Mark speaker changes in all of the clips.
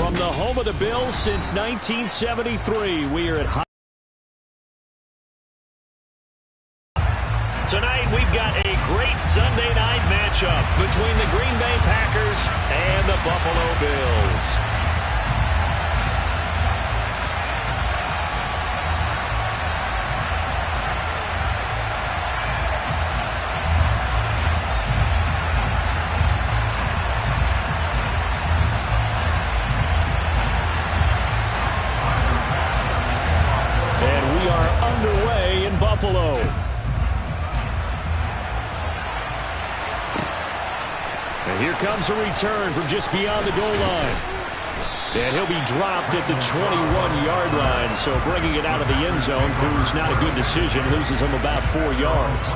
Speaker 1: From the home of the Bills since 1973, we are at high. Tonight, we've got a great Sunday night matchup between the Green Bay Packers and the Buffalo Bills. And we are underway in Buffalo. And here comes a return from just beyond the goal line. And he'll be dropped at the 21-yard line. So bringing it out of the end zone proves not a good decision. Loses him about 4 yards.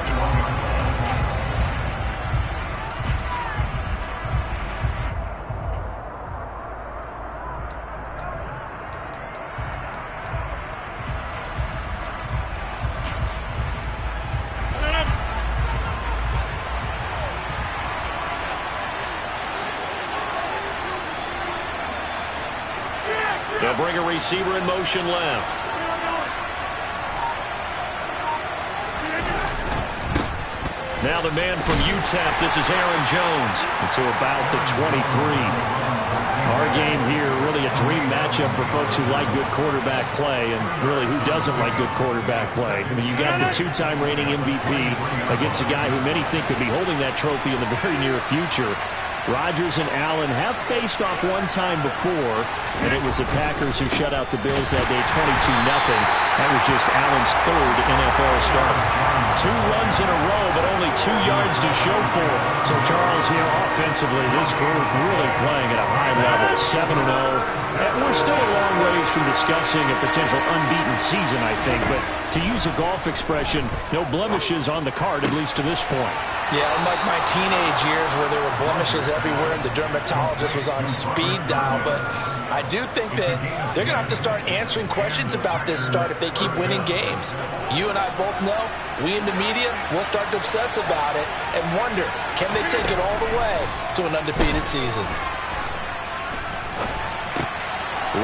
Speaker 1: They'll bring a receiver in motion left. Now the man from UTEP, this is Aaron Jones, to about the 23. Our game here, really a dream matchup for folks who like good quarterback play, and really who doesn't like good quarterback play. I mean, you got the two-time reigning MVP against a guy who many think could be holding that trophy in the very near future. Rodgers and Allen have faced off one time before, and it was the Packers who shut out the Bills that day 22-0. That was just Allen's third NFL start. 2 runs in a row, but only 2 yards to show for it. So, Charles, offensively, this group really playing at a high level, 7-0. And we're still a long ways from discussing a potential unbeaten season, I think. But to use a golf expression, no blemishes on the card, at least to this point.
Speaker 2: Yeah, unlike my teenage years where there were blemishes everywhere and the dermatologist was on speed dial. But I do think that they're going to have to start answering questions about this start if they keep winning games. You and I both know, we in the media will start to obsess about it and wonder, can they take it all the way to an undefeated season?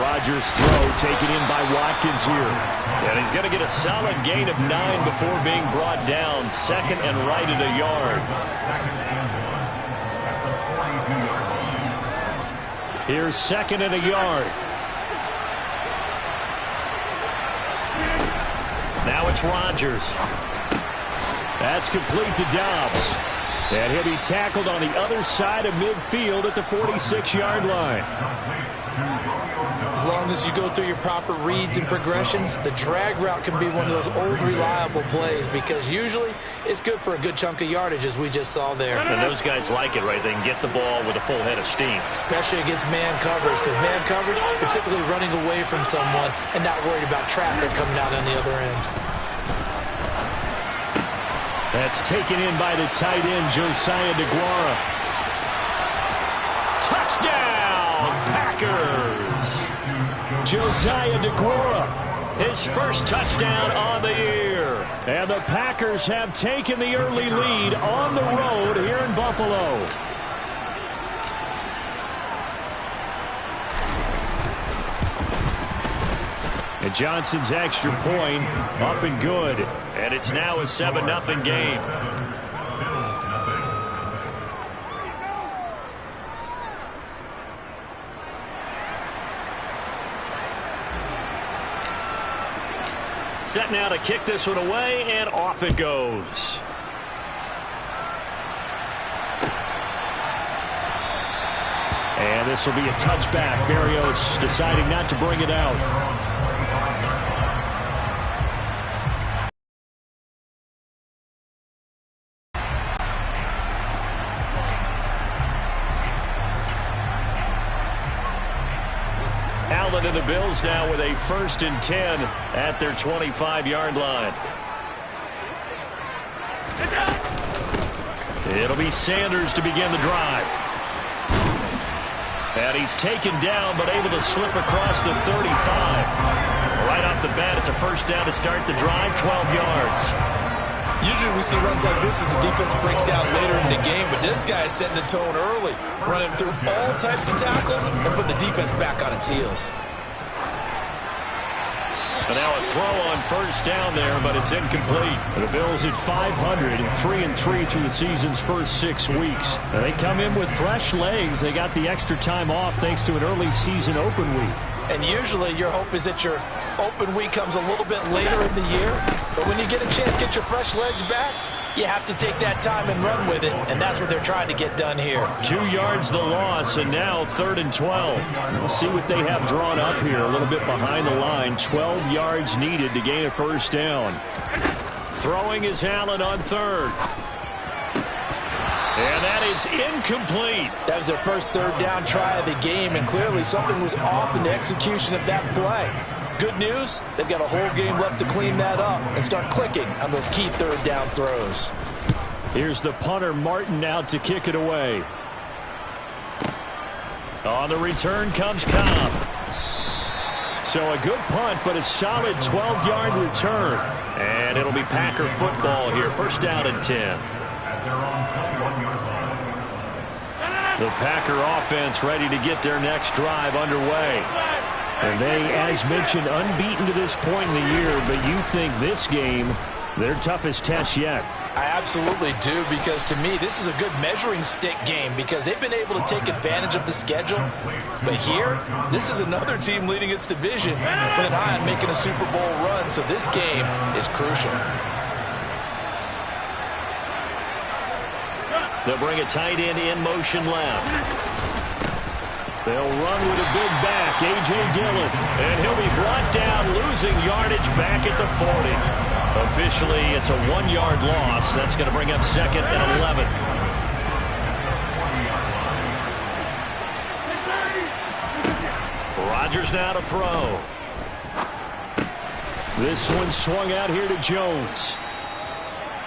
Speaker 1: Rodgers' throw taken in by Watkins here. And he's going to get a solid gain of 9 before being brought down. Second and right at a yard. Here's second and a yard. Now it's Rodgers. That's complete to Dobbs. And he'll be tackled on the other side of midfield at the 46-yard line.
Speaker 2: As long as you go through your proper reads and progressions, the drag route can be one of those old reliable plays because usually it's good for a good chunk of yardage as we just saw there.
Speaker 1: And those guys like it, right? They can get the ball with a full head of steam.
Speaker 2: Especially against man coverage, because man coverage, you're typically running away from someone and not worried about traffic coming out on the other end.
Speaker 1: That's taken in by the tight end, Josiah DeGuara. Touchdown, Packers! Josiah DeGuara, his first touchdown on the year. And the Packers have taken the early lead on the road here in Buffalo. And Johnson's extra point up and good. And it's now a 7-0 game. Set now to kick this one away, and off it goes. And this will be a touchback. Berrios deciding not to bring it out. Allen and the Bills now with a 1st and 10 at their 25-yard line. It'll be Sanders to begin the drive. And he's taken down but able to slip across the 35. Right off the bat, it's a first down to start the drive, 12 yards.
Speaker 2: Usually we see runs like this as the defense breaks down later in the game, but this guy is setting the tone early, running through all types of tackles and putting the defense back on its heels.
Speaker 1: And now a throw on first down there, but it's incomplete. The Bills at 500 and 3-3 through the season's first 6 weeks. They come in with fresh legs. They got the extra time off thanks to an early season open week.
Speaker 2: And usually your hope is that your open week comes a little bit later in the year. But when you get a chance to get your fresh legs back, you have to take that time and run with it. And that's what they're trying to get done here.
Speaker 1: 2 yards the loss, and now 3rd and 12. We'll see what they have drawn up here. A little bit behind the line. 12 yards needed to gain a first down. Throwing is Allen on 3rd. And that is incomplete.
Speaker 2: That was their first 3rd down try of the game, and clearly something was off in the execution of that play. Good news, they've got a whole game left to clean that up and start clicking on those key 3rd down throws.
Speaker 1: Here's the punter, Martin, out to kick it away. On the return comes Cobb. So a good punt, but a solid 12-yard return. And it'll be Packer football here. First down and 10. The Packer offense ready to get their next drive underway. And they, as mentioned, unbeaten to this point in the year, but you think this game, their toughest test yet.
Speaker 2: I absolutely do, because to me, this is a good measuring stick game because they've been able to take advantage of the schedule. But here, this is another team leading its division with an eye on making a Super Bowl run, so this game is crucial.
Speaker 1: They'll bring a tight end in motion left. They'll run with a big back, A.J. Dillon. And he'll be brought down, losing yardage back at the 40. Officially, it's a 1-yard loss. That's going to bring up 2nd and 11. Rodgers now to throw. This one swung out here to Jones.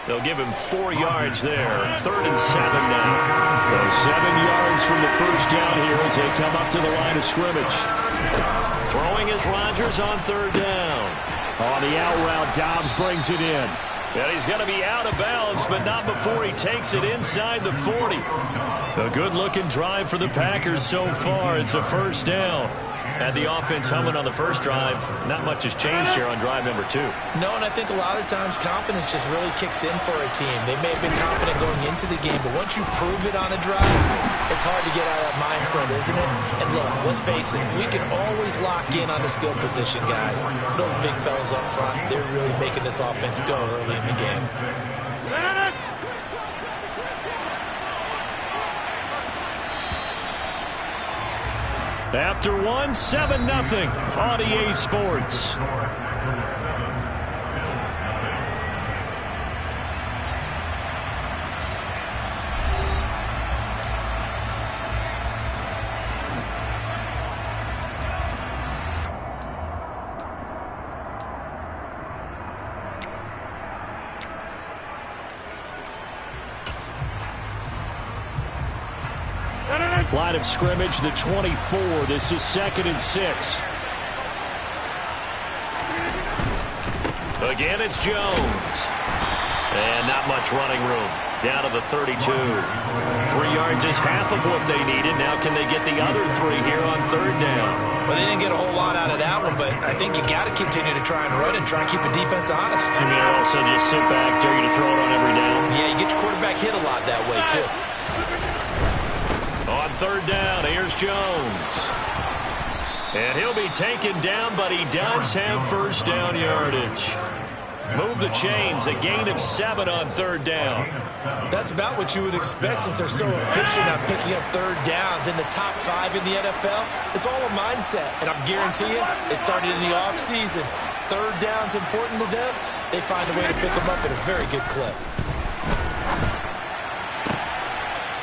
Speaker 1: They'll give him 4 yards there. 3rd and 7 now. So 7 yards from the first down here as they come up to the line of scrimmage. Throwing is Rodgers on 3rd down. On the out route, Dobbs brings it in. And he's going to be out of bounds, but not before he takes it inside the 40. A good-looking drive for the Packers so far. It's a first down. Had the offense humming on the first drive. Not much has changed here on drive number 2.
Speaker 2: No, and I think a lot of times confidence just really kicks in for a team. They may have been confident going into the game, but once you prove it on a drive, it's hard to get out of that mindset, isn't it? And look, let's face it, we can always lock in on the skill position, guys. Those big fellas up front, they're really making this offense go early in the game.
Speaker 1: After 1, 7-0 on EA Sports. Line of scrimmage, the 24. This is 2nd and 6. Again, it's Jones. And not much running room. Down to the 32. 3 yards is half of what they needed. Now can they get the other 3 here on 3rd down?
Speaker 2: Well, they didn't get a whole lot out of that one, but I think you got to continue to try and run and try and keep the defense honest.
Speaker 1: You mean also just sit back, dare you to throw it on every down?
Speaker 2: Yeah, you get your quarterback hit a lot that way, too.
Speaker 1: On 3rd down, here's Jones. And he'll be taken down, but he does have first down yardage. Move the chains, a gain of 7 on 3rd down.
Speaker 2: That's about what you would expect since they're so efficient at picking up 3rd downs in the top 5 in the NFL. It's all a mindset, and I guarantee you, it started in the offseason. 3rd down's important to them. They find a way to pick them up at a very good clip.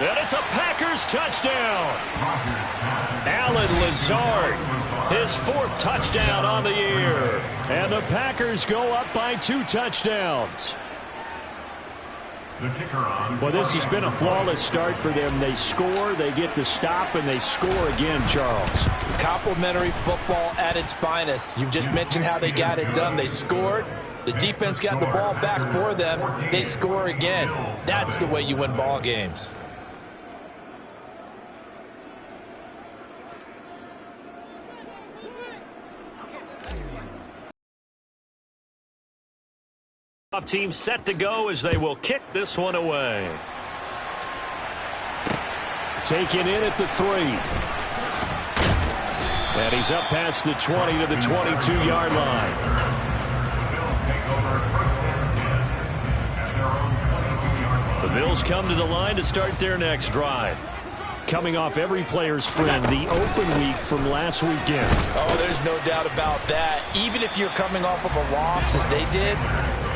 Speaker 1: And it's a Packers touchdown. Allen Lazard, his 4th touchdown on the year. And the Packers go up by 2 touchdowns. Well, this has been a flawless start for them. They score, they get the stop, and they score again, Charles.
Speaker 2: Complimentary football at its finest. You've just mentioned how they got it done. They scored, The defense got the ball back for them. They score again. That's the way you win ball games.
Speaker 1: Team set to go as they will kick this one away. Taken in at the 3. And he's up past the 20 to the 22-yard line. The Bills come to the line to start their next drive. Coming off every player's friend, the open week from last weekend.
Speaker 2: Oh, there's no doubt about that. Even if you're coming off of a loss as they did,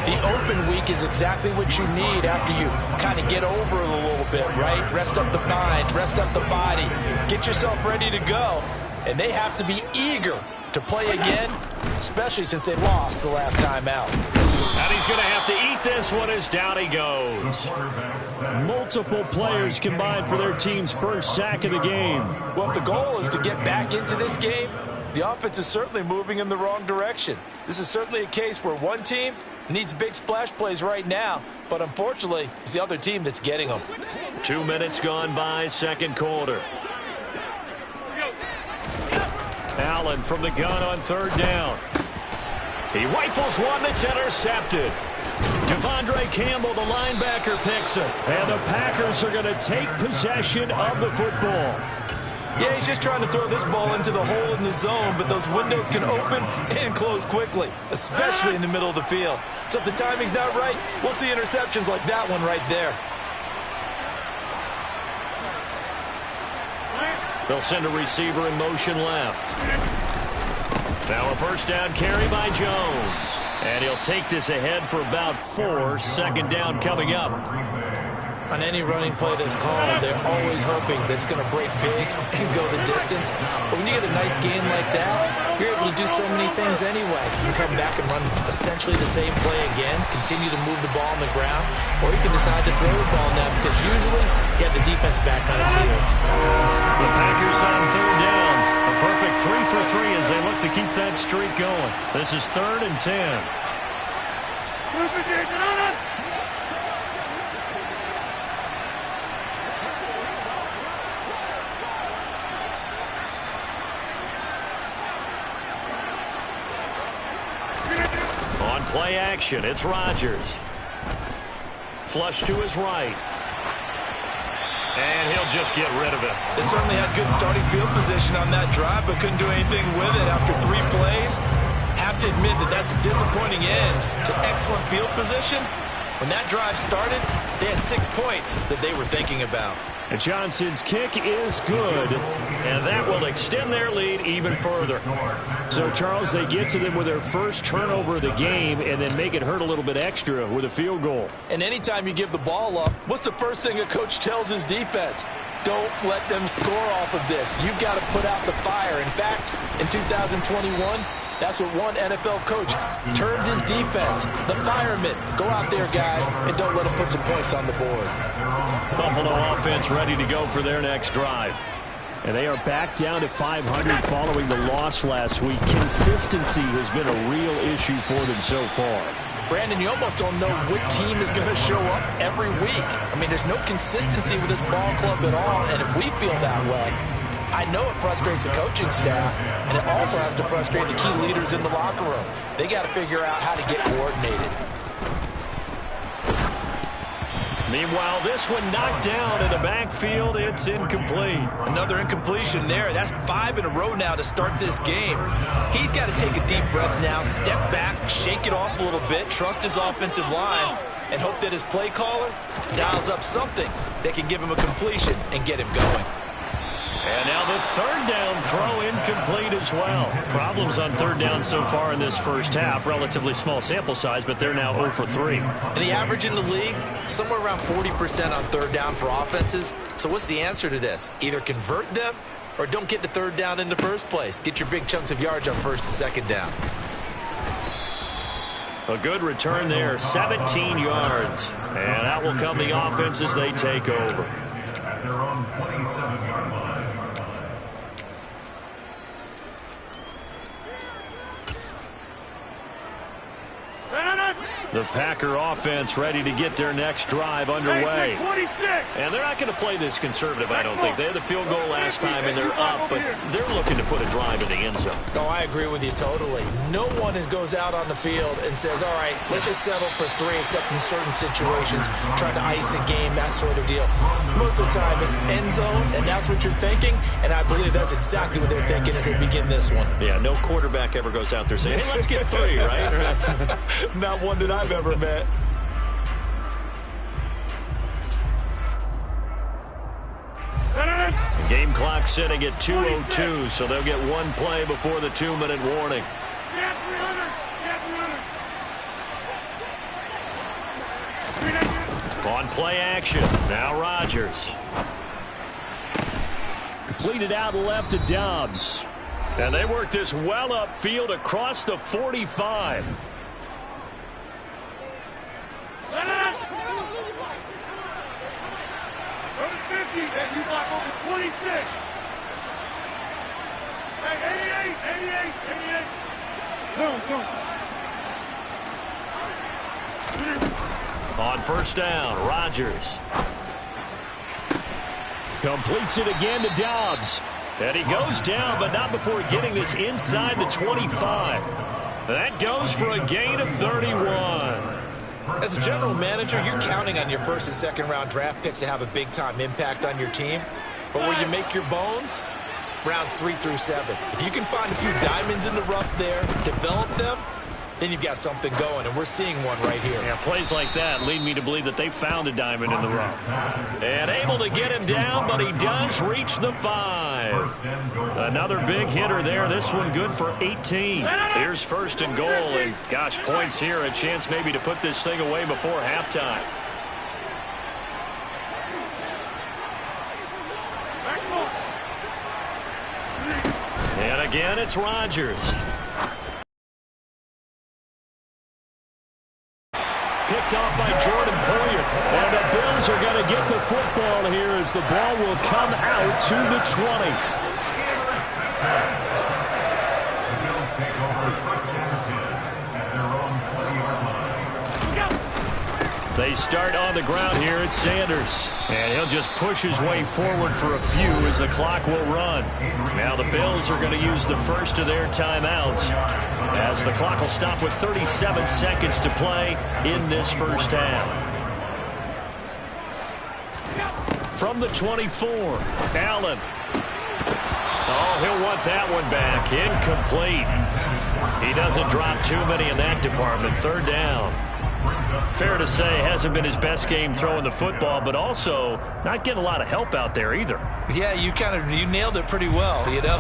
Speaker 2: the open week is exactly what you need after you kind of get over it a little bit, right? Rest up the mind, rest up the body, get yourself ready to go. And they have to be eager to play again, especially since they lost the last time out.
Speaker 1: And he's going to have to eat this one as down he goes. Multiple players combined for their team's first sack of the game.
Speaker 2: Well, if the goal is to get back into this game, the offense is certainly moving in the wrong direction. This is certainly a case where one team needs big splash plays right now, but unfortunately, it's the other team that's getting them.
Speaker 1: 2 minutes gone by, second quarter. Allen from the gun on third down. He rifles one that's intercepted. Devondre Campbell, the linebacker, picks it. And the Packers are going to take possession of the football.
Speaker 2: Yeah, he's just trying to throw this ball into the hole in the zone, but those windows can open and close quickly, especially in the middle of the field. So if the timing's not right, we'll see interceptions like that one right there.
Speaker 1: They'll send a receiver in motion left. Now a first down carry by Jones. And he'll take this ahead for about 4. Second down coming up.
Speaker 2: On any running play that's called, they're always hoping that it's going to break big and go the distance. But when you get a nice game like that, you're able to do so many things anyway. You can come back and run essentially the same play again, continue to move the ball on the ground, or you can decide to throw the ball now because usually you have the defense back on its heels.
Speaker 1: The Packers on third down. A perfect 3 for 3 as they look to keep that streak going. This is 3rd and 10. On play action, it's Rodgers. Flush to his right. And he'll just get rid of it.
Speaker 2: They certainly had good starting field position on that drive, but couldn't do anything with it after 3 plays. Have to admit that that's a disappointing end to excellent field position. When that drive started, they had 6 points that they were thinking about.
Speaker 1: And Johnson's kick is good, and that will extend their lead even further. So, Charles, they get to them with their first turnover of the game and then make it hurt a little bit extra with a field goal.
Speaker 2: And anytime you give the ball up, what's the first thing a coach tells his defense? Don't let them score off of this. You've got to put out the fire. In fact, in 2021, that's what one NFL coach termed his defense. The firemen. Go out there, guys, and don't let them put some points on the board.
Speaker 1: Buffalo offense ready to go for their next drive. And they are back down to 500 following the loss last week. Consistency has been a real issue for them so far.
Speaker 2: Brandon, you almost don't know what team is going to show up every week. I mean, there's no consistency with this ball club at all, and if we feel that way, I know it frustrates the coaching staff, and it also has to frustrate the key leaders in the locker room. They got to figure out how to get coordinated.
Speaker 1: Meanwhile, this one knocked down in the backfield. It's incomplete.
Speaker 2: Another incompletion there. That's 5 in a row now to start this game. He's got to take a deep breath now, step back, shake it off a little bit, trust his offensive line, and hope that his play caller dials up something that can give him a completion and get him going.
Speaker 1: And now the third down throw incomplete as well. Problems on third down so far in this first half. Relatively small sample size, but they're now 0 for 3.
Speaker 2: And the average in the league, somewhere around 40% on third down for offenses. So what's the answer to this? Either convert them or don't get the third down in the first place. Get your big chunks of yards on first and second down.
Speaker 1: A good return there, 17 yards. And out will come the offense as they take over.
Speaker 3: At their own 27-yard line.
Speaker 4: No, no, no.
Speaker 1: The Packer offense ready to get their next drive underway. And they're not going to play this conservative, I don't think. They had the field goal last time, and they're up, but they're looking to put a drive in the end zone.
Speaker 2: Oh, I agree with you totally. No one goes out on the field and says, all right, let's just settle for 3, except in certain situations, trying to ice a game, that sort of deal. Most of the time, it's end zone, and that's what you're thinking, and I believe that's exactly what they're thinking as they begin this one.
Speaker 1: Yeah, no quarterback ever goes out there saying, hey, let's get 3, right?
Speaker 2: Not one that I've ever met.
Speaker 1: Game clock sitting at 2:02, so they'll get one play before the 2-minute warning. On play action, now Rodgers. Completed out left to Dobbs. And they work this well upfield across the 45.
Speaker 3: You got over 26. Hey, 88. Go.
Speaker 1: On first down, Rodgers. Completes it again to Dobbs. And he goes down, but not before getting this inside the 25. That goes for a gain of 31.
Speaker 2: As a general manager, you're counting on your first and second round draft picks to have a big-time impact on your team. But where you make your bones, rounds 3 through 7. If you can find a few diamonds in the rough there, develop them, then you've got something going, and we're seeing one right here.
Speaker 1: Yeah, plays like that lead me to believe that they found a diamond in the rough. And able to get him down, but he does reach the 5. Another big hitter there. This one good for 18. Here's first and goal, and gosh, points here. A chance maybe to put this thing away before halftime. And again, it's Rodgers. Picked off by Jordan Poyer. And the Bills are going to get the football here as the ball will come out to the 20.
Speaker 3: The Bills take over first and 10 at their own 20-yard line.
Speaker 1: They start on the ground here at Sanders. And he'll just push his way forward for a few as the clock will run. Now the Bills are going to use the first of their timeouts as the clock will stop with 37 seconds to play in this first half. From the 24, Allen. Oh, he'll want that one back. Incomplete. He doesn't drop too many in that department. Third down. Fair to say, hasn't been his best game throwing the football, but also not getting a lot of help out there either.
Speaker 2: Yeah, you nailed it pretty well, you know.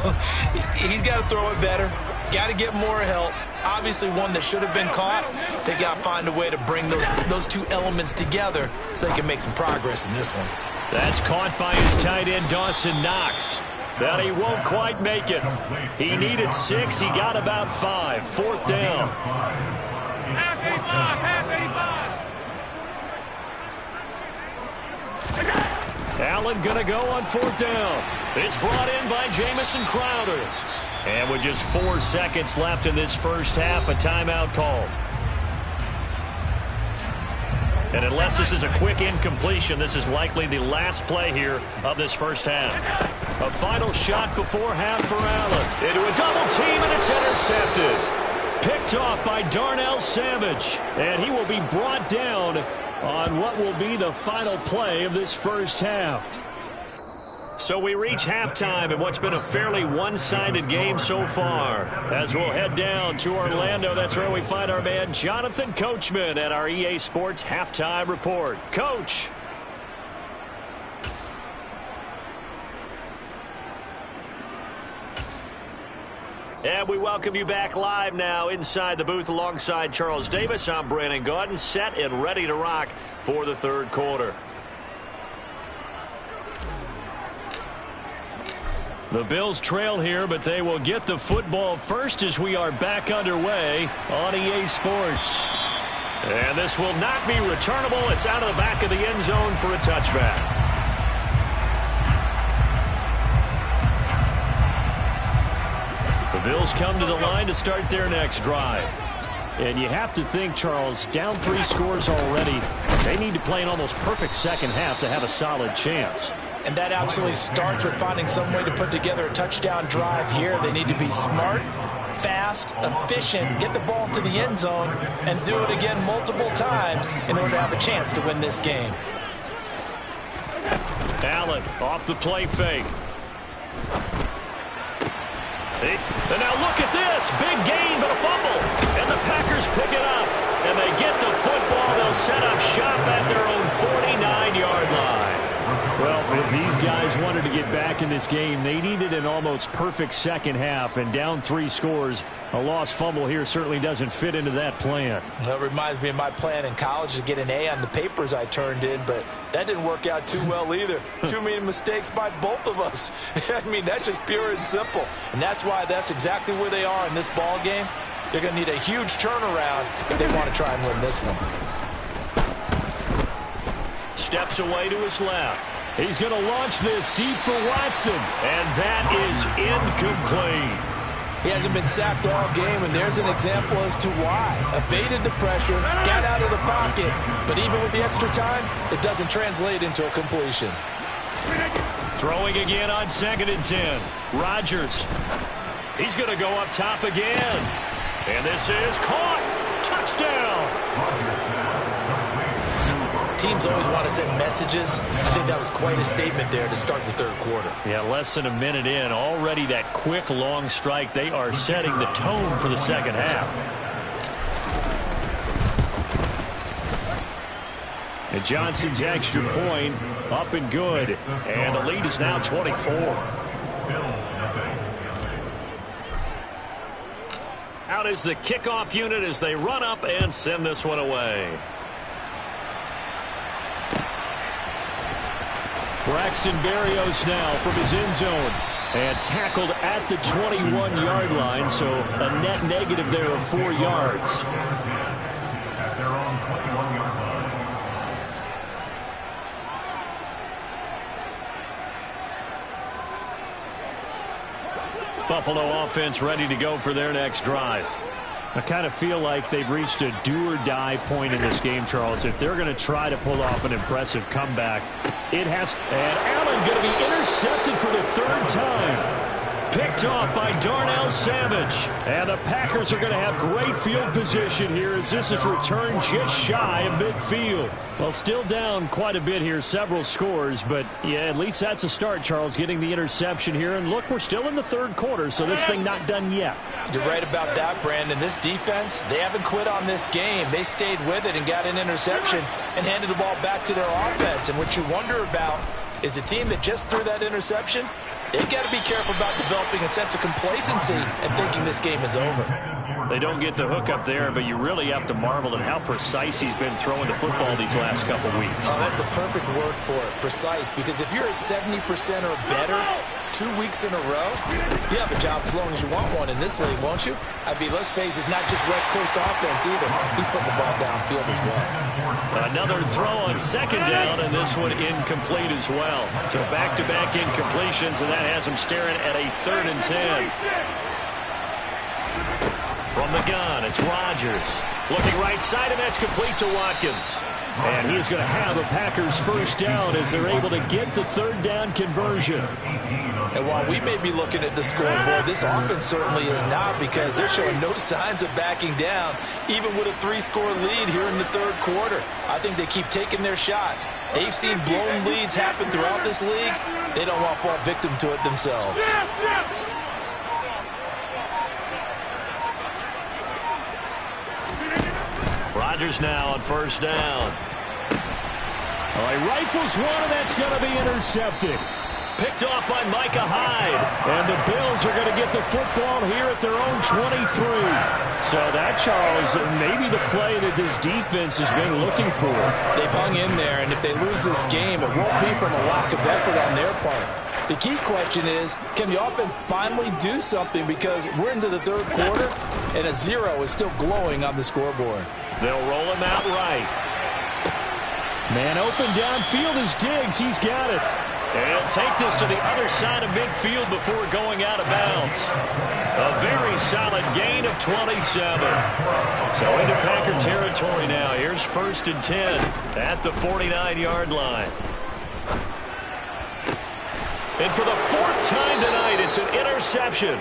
Speaker 2: He's got to throw it better. Got to get more help. Obviously one that should have been caught. They got to find a way to bring those two elements together so they can make some progress in this one.
Speaker 1: That's caught by his tight end, Dawson Knox. But he won't quite make it. He needed 6. He got about 5. Fourth down.
Speaker 3: Half 85.
Speaker 1: Allen going to go on fourth down. It's brought in by Jamison Crowder. And with just 4 seconds left in this first half, a timeout called. And unless this is a quick incompletion, this is likely the last play here of this first half. A final shot before half for Allen. Into a double team, and it's intercepted. Picked off by Darnell Savage. And he will be brought down on what will be the final play of this first half. So we reach halftime in what's been a fairly one-sided game so far. As we'll head down to Orlando, that's where we find our man Jonathan Coachman at our EA Sports Halftime Report. Coach. And we welcome you back live now inside the booth alongside Charles Davis. I'm Brandon Gaudin, set and ready to rock for the third quarter. The Bills trail here, but they will get the football first as we are back underway on EA Sports. And this will not be returnable. It's out of the back of the end zone for a touchback. The Bills come to the line to start their next drive. And you have to think, Charles, down 3 scores already. They need to play an almost perfect second half to have a solid chance.
Speaker 2: And that absolutely starts with finding some way to put together a touchdown drive here. They need to be smart, fast, efficient, get the ball to the end zone, and do it again multiple times in order to have a chance to win this game.
Speaker 1: Allen off the play fake. And now look at this. Big gain, but a fumble. And the Packers pick it up. And they get the football. They'll set up shop at their own 49-yard line. Well, if these guys wanted to get back in this game, they needed an almost perfect second half. And down 3 scores, a lost fumble here certainly doesn't fit into that plan.
Speaker 2: That reminds me of my plan in college to get an A on the papers I turned in, but that didn't work out too well either. Too many mistakes by both of us. I mean, that's just pure and simple. And that's why that's exactly where they are in this ball game. They're going to need a huge turnaround if they want to try and win this one.
Speaker 1: Steps away to his left. He's going to launch this deep for Watson. And that is incomplete.
Speaker 2: He hasn't been sacked all game, and there's an example as to why. Evaded the pressure, got out of the pocket, but even with the extra time, it doesn't translate into a completion.
Speaker 1: Throwing again on 2nd and 10. Rodgers. He's going to go up top again. And this is caught. Touchdown.
Speaker 2: Teams always want to send messages. I think that was quite a statement there to start the 3rd quarter.
Speaker 1: Yeah, less than a minute in. Already that quick, long strike. They are setting the tone for the second half. And Johnson's extra point up and good. And the lead is now 24. Out is the kickoff unit as they run up and send this one away. Braxton Berrios now from his end zone. And tackled at the 21-yard line, so a net negative there of 4 yards.
Speaker 3: At their own 21-yard line.
Speaker 1: Buffalo offense ready to go for their next drive. I kind of feel like they've reached a do-or-die point in this game, Charles. If they're going to try to pull off an impressive comeback, it has. And Allen going to be intercepted for the 3rd time. Picked off by Darnell Savage. And the Packers are going to have great field position here as this is returned just shy of midfield. Well, still down quite a bit here, several scores, but yeah, at least that's a start, Charles, getting the interception here. And look, we're still in the 3rd quarter, so this thing not done yet.
Speaker 2: You're right about that, Brandon. This defense, they haven't quit on this game. They stayed with it and got an interception and handed the ball back to their offense. And what you wonder about is a team that just threw that interception, they've got to be careful about developing a sense of complacency and thinking this game is over.
Speaker 1: They don't get the hook up there, but you really have to marvel at how precise he's been throwing the football these last couple weeks.
Speaker 2: Oh, that's a perfect word for it, precise, because if you're at 70% or better 2 weeks in a row, you have a job as long as you want one in this league, won't you? I mean, let's face it, it's not just West Coast offense either. He's putting the ball downfield as well.
Speaker 1: Another throw on 2nd down, and this one incomplete as well. So back-to-back incompletions, and that has him staring at a 3rd and 10. From the gun, it's Rodgers. Looking right side, and that's complete to Watkins. And he's going to have a Packers 1st down as they're able to get the 3rd down conversion.
Speaker 2: And while we may be looking at the scoreboard, this offense certainly is not, because they're showing no signs of backing down, even with a 3-score lead here in the 3rd quarter. I think they keep taking their shots. They've seen blown leads happen throughout this league. They don't want to fall victim to it themselves.
Speaker 1: Rodgers now on 1st down. He rifles one, and that's going to be intercepted. Picked off by Micah Hyde. And the Bills are going to get the football here at their own 23. So that, Charles, maybe the play that this defense has been looking for.
Speaker 2: They've hung in there, and if they lose this game, it won't be from a lack of effort on their part. The key question is, can the offense finally do something, because we're into the 3rd quarter, and a 0 is still glowing on the scoreboard.
Speaker 1: They'll roll him out right. Man open downfield is Diggs. He's got it. And he'll take this to the other side of midfield before going out of bounds. A very solid gain of 27. So into Packer territory now. Here's 1st and 10 at the 49-yard line. And for the 4th time tonight, it's an interception.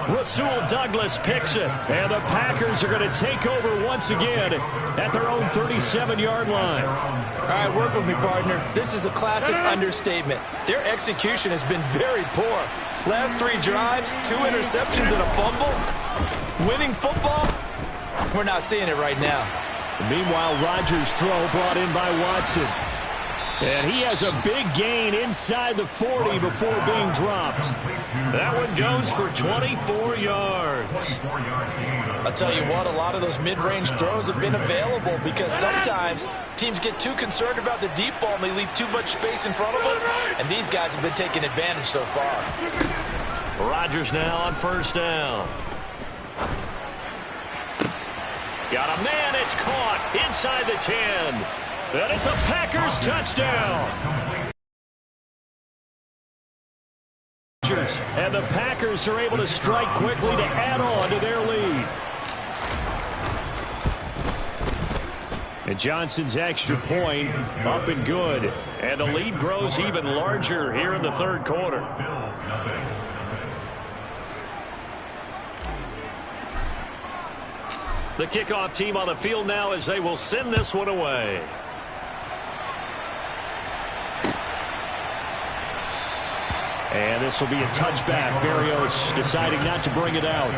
Speaker 1: Rasul Douglas picks it. And the Packers are going to take over once again at their own 37-yard line.
Speaker 2: All right, work with me, partner. This is a classic understatement. Their execution has been very poor. Last 3 drives, 2 interceptions and a fumble. Winning football? We're not seeing it right now.
Speaker 1: Meanwhile, Rodgers' throw brought in by Watson. And he has a big gain inside the 40 before being dropped. That one goes for 24 yards.
Speaker 2: I'll tell you what, a lot of those mid-range throws have been available because sometimes teams get too concerned about the deep ball and they leave too much space in front of them, and these guys have been taking advantage so far.
Speaker 1: Rodgers now on 1st down. Got a man, it's caught inside the 10. And it's a Packers touchdown. And the Packers are able to strike quickly to add on to their lead. And Johnson's extra point up and good. And the lead grows even larger here in the 3rd quarter. The kickoff team on the field now as they will send this one away. And this will be a touchback. Berrios deciding not to bring it out.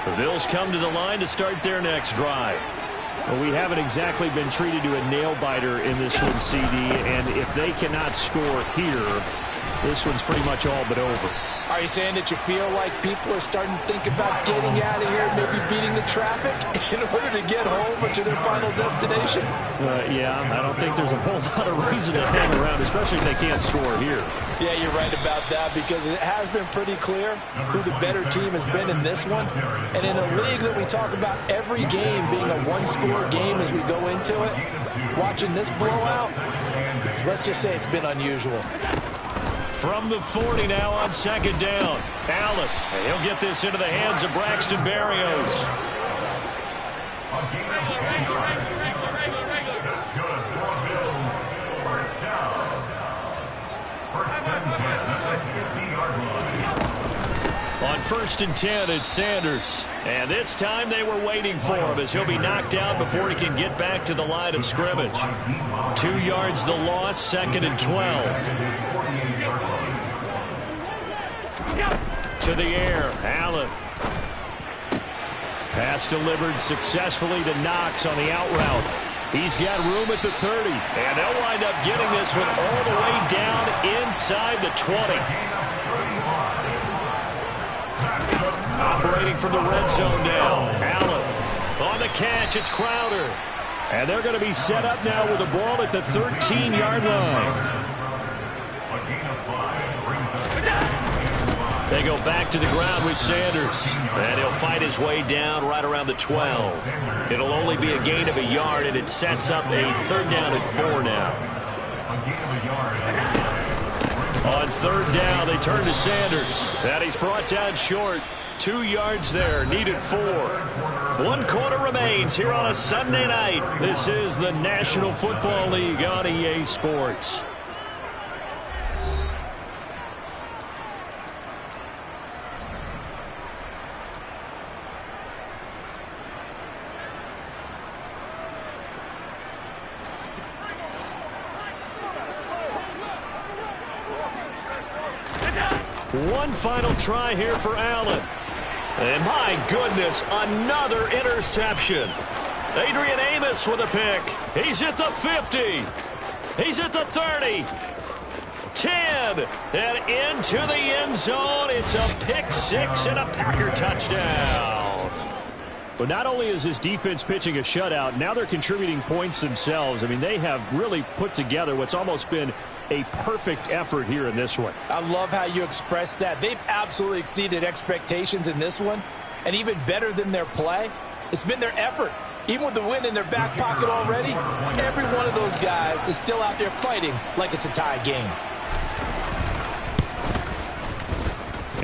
Speaker 1: The Bills come to the line to start their next drive. Well, we haven't exactly been treated to a nail-biter in this one, CD, and if they cannot score here, this one's pretty much all but over.
Speaker 2: Are you saying that you feel like people are starting to think about getting out of here, maybe beating the traffic in order to get home or to their final destination?
Speaker 1: Yeah, I don't think there's a whole lot of reason to hang around, especially if they can't score here.
Speaker 2: Yeah, you're right about that because it has been pretty clear who the better team has been in this one. And in a league that we talk about every game being a one-score game as we go into it, watching this blowout, let's just say it's been unusual.
Speaker 1: From the 40 now on 2nd down. Allen, and he'll get this into the hands of Braxton Berrios. On 1st and 10, it's Sanders. And this time they were waiting for him as he'll be knocked out before he can get back to the line of scrimmage. 2 yards the loss, 2nd and 12. To the air, Allen. Pass delivered successfully to Knox on the out route. He's got room at the 30, and they'll wind up getting this one all the way down inside the 20. Operating from the red zone now, Allen. On the catch, it's Crowder. And they're going to be set up now with the ball at the 13-yard line. They go back to the ground with Sanders. And he'll fight his way down right around the 12. It'll only be a gain of a yard, and it sets up a 3rd down and 4 now. On 3rd down, they turn to Sanders. And he's brought down short. 2 yards there, needed 4. 1 quarter remains here on a Sunday night. This is the National Football League on EA Sports. One final try here for Allen. And my goodness, another interception. Adrian Amos with a pick. He's at the 50. He's at the 30. 10. And into the end zone. It's a pick 6 and a Packer touchdown. But not only is this defense pitching a shutout, now they're contributing points themselves. I mean, they have really put together what's almost been a perfect effort here in this one.
Speaker 2: I love how you express that. They've absolutely exceeded expectations in this one. And even better than their play, it's been their effort. Even with the win in their back pocket already, every one of those guys is still out there fighting like it's a tie game.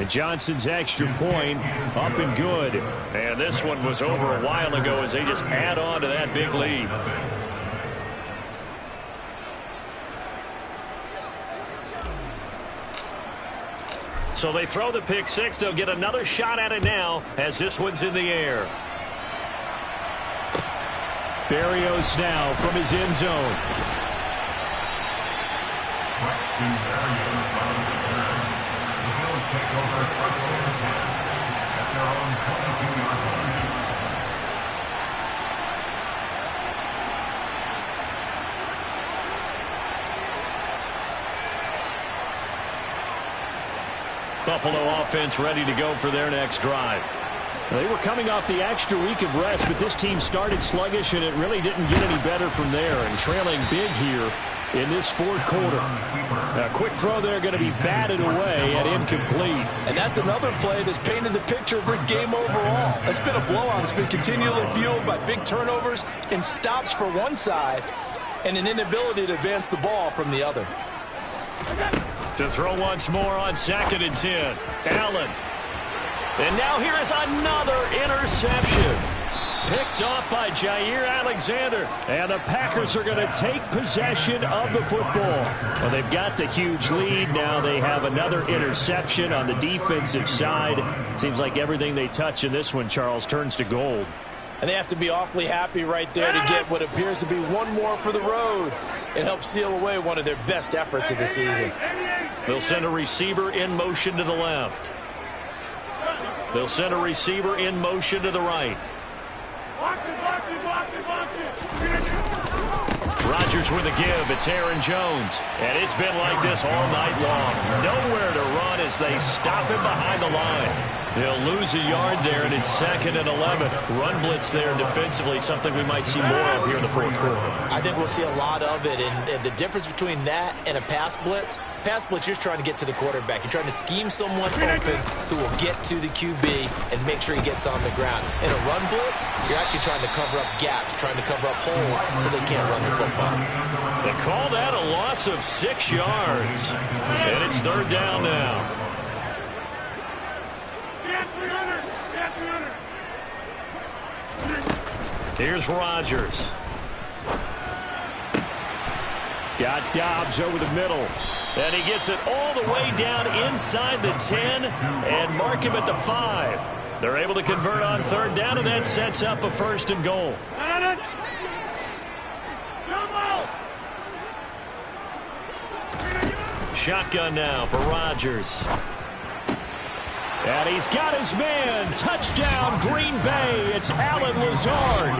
Speaker 1: And Johnson's extra point up and good. And this one was over a while ago as they just add on to that big lead. So they throw the pick six. They'll get another shot at it now as this one's in the air. Berrios now from his end zone.
Speaker 3: Braxton Berrios on the return. The Bills take over first and 10 at their own 22-yard line.
Speaker 1: Buffalo offense ready to go for their next drive. They were coming off the extra week of rest, but this team started sluggish, and it really didn't get any better from there, and trailing big here in this fourth quarter. A quick throw there going to be batted away and incomplete.
Speaker 2: And that's another play that's painted the picture of this game overall. It's been a blowout. It's been continually fueled by big turnovers and stops for one side and an inability to advance the ball from the other.
Speaker 1: To throw once more on 2nd and 10. Allen. And now here is another interception. Picked off by Jair Alexander. And the Packers are going to take possession of the football. Well, they've got the huge lead. Now they have another interception on the defensive side. Seems like everything they touch in this one, Charles, turns to gold.
Speaker 2: And they have to be awfully happy right there to get what appears to be one more for the road. It helps seal away one of their best efforts of the season.
Speaker 1: They'll send a receiver in motion to the left. They'll send a receiver in motion to the right. Rodgers with a give. It's Aaron Jones. And it's been like this all night long. Nowhere to run as they stop him behind the line. They'll lose a yard there, and it's 2nd and 11. Run blitz there defensively, something we might see more of here in the fourth quarter.
Speaker 2: I think we'll see a lot of it, and the difference between that and a pass blitz, you're just trying to get to the quarterback. You're trying to scheme someone open who will get to the QB and make sure he gets on the ground. In a run blitz, you're actually trying to cover up gaps, trying to cover up holes so they can't run the football.
Speaker 1: They call that a loss of 6 yards, and it's 3rd down now. Here's Rodgers. Got Dobbs over the middle. And he gets it all the way down inside the 10 and mark him at the 5. They're able to convert on 3rd down, and that sets up a 1st and goal. Shotgun now for Rodgers. And he's got his man. Touchdown, Green Bay. It's Allen Lazard.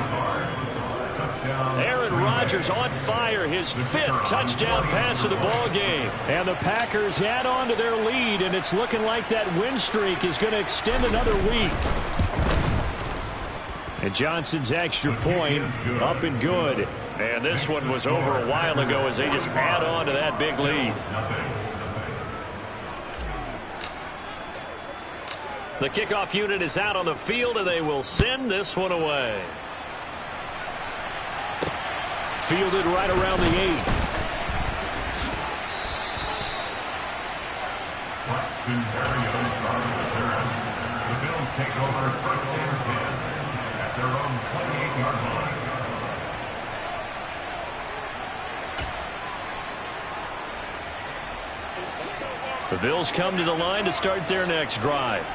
Speaker 1: Aaron Rodgers on fire. His 5th touchdown pass of the ball game. And the Packers add on to their lead, and it's looking like that win streak is going to extend another week. And Johnson's extra point up and good. And this one was over a while ago as they just add on to that big lead. The kickoff unit is out on the field, and they will send this one away. Fielded right around the 8.
Speaker 3: Braxton Berrios on the return. The Bills take over 1st and 10 at their own 28-yard line.
Speaker 1: The Bills come to the line to start their next drive.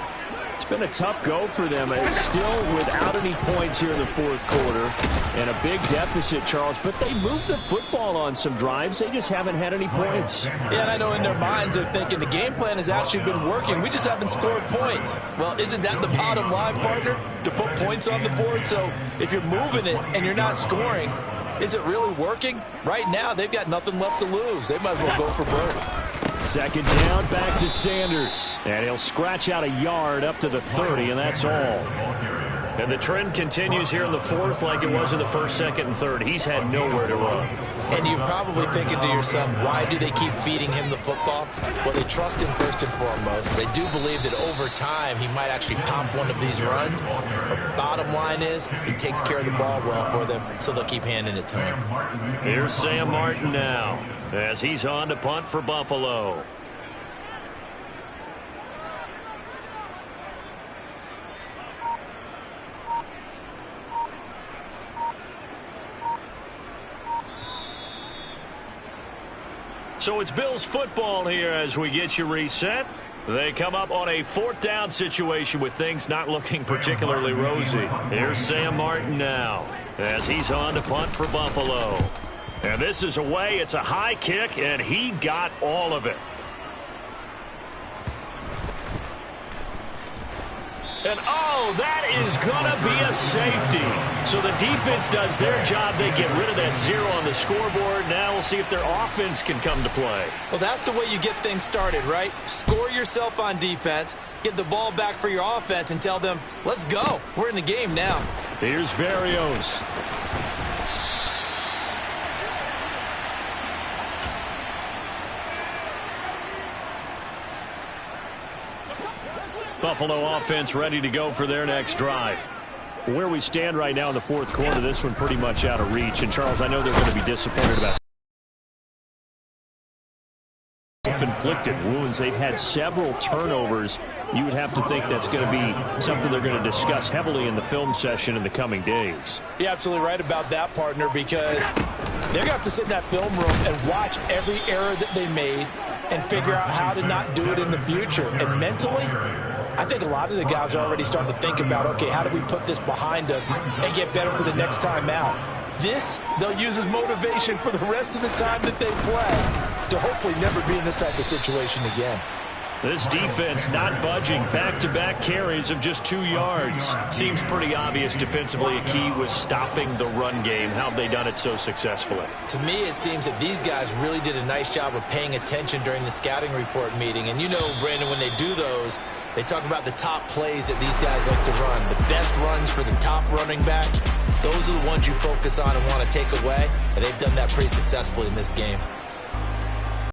Speaker 1: It's been a tough go for them. It's still without any points here in the fourth quarter and a big deficit, Charles, but they move the football on some drives. They just haven't had any points.
Speaker 2: Yeah, and I know in their minds they're thinking the game plan has actually been working. We just haven't scored points. Well, isn't that the bottom line, partner? To put points on the board? So if you're moving it and you're not scoring, is it really working? Right now, they've got nothing left to lose. They might as well go for broke.
Speaker 1: 2nd down, back to Sanders. And he'll scratch out a yard up to the 30, and that's all. And the trend continues here in the fourth like it was in the first, second, and third. He's had nowhere to run.
Speaker 2: And you're probably thinking to yourself, why do they keep feeding him the football? Well, they trust him first and foremost. They do believe that over time he might actually pop one of these runs. But bottom line is he takes care of the ball well for them, so they'll keep handing it to him.
Speaker 1: Here's Sam Martin now as he's on to punt for Buffalo. So it's Bills football here as we get you reset. They come up on a fourth down situation with things not looking particularly rosy. Here's Sam Martin now as he's on to punt for Buffalo. And this is away. It's a high kick, and he got all of it. And, oh, that is going to be a safety. So the defense does their job. They get rid of that 0 on the scoreboard. Now we'll see if their offense can come to play.
Speaker 2: Well, that's the way you get things started, right? Score yourself on defense, get the ball back for your offense, and tell them, let's go. We're in the game now.
Speaker 1: Here's Berrios. Buffalo offense ready to go for their next drive. Where we stand right now in the fourth quarter, this one pretty much out of reach. And, Charles, I know they're going to be disappointed about self-inflicted wounds. They've had several turnovers. You would have to think that's going to be something they're going to discuss heavily in the film session in the coming days.
Speaker 2: You're absolutely right about that, partner, because they're going to have to sit in that film room and watch every error that they made and figure out how to not do it in the future. And mentally, I think a lot of the guys are already starting to think about, okay, how do we put this behind us and get better for the next time out? This, they'll use as motivation for the rest of the time that they play to hopefully never be in this type of situation again.
Speaker 1: This defense not budging. Back-to-back carries of just 2 yards. Seems pretty obvious defensively a key was stopping the run game. How have they done it so successfully?
Speaker 2: To me, it seems that these guys really did a nice job of paying attention during the scouting report meeting. And you know, Brandon, when they do those, they talk about the top plays that these guys like to run. The best runs for the top running back, those are the ones you focus on and want to take away. And they've done that pretty successfully in this game.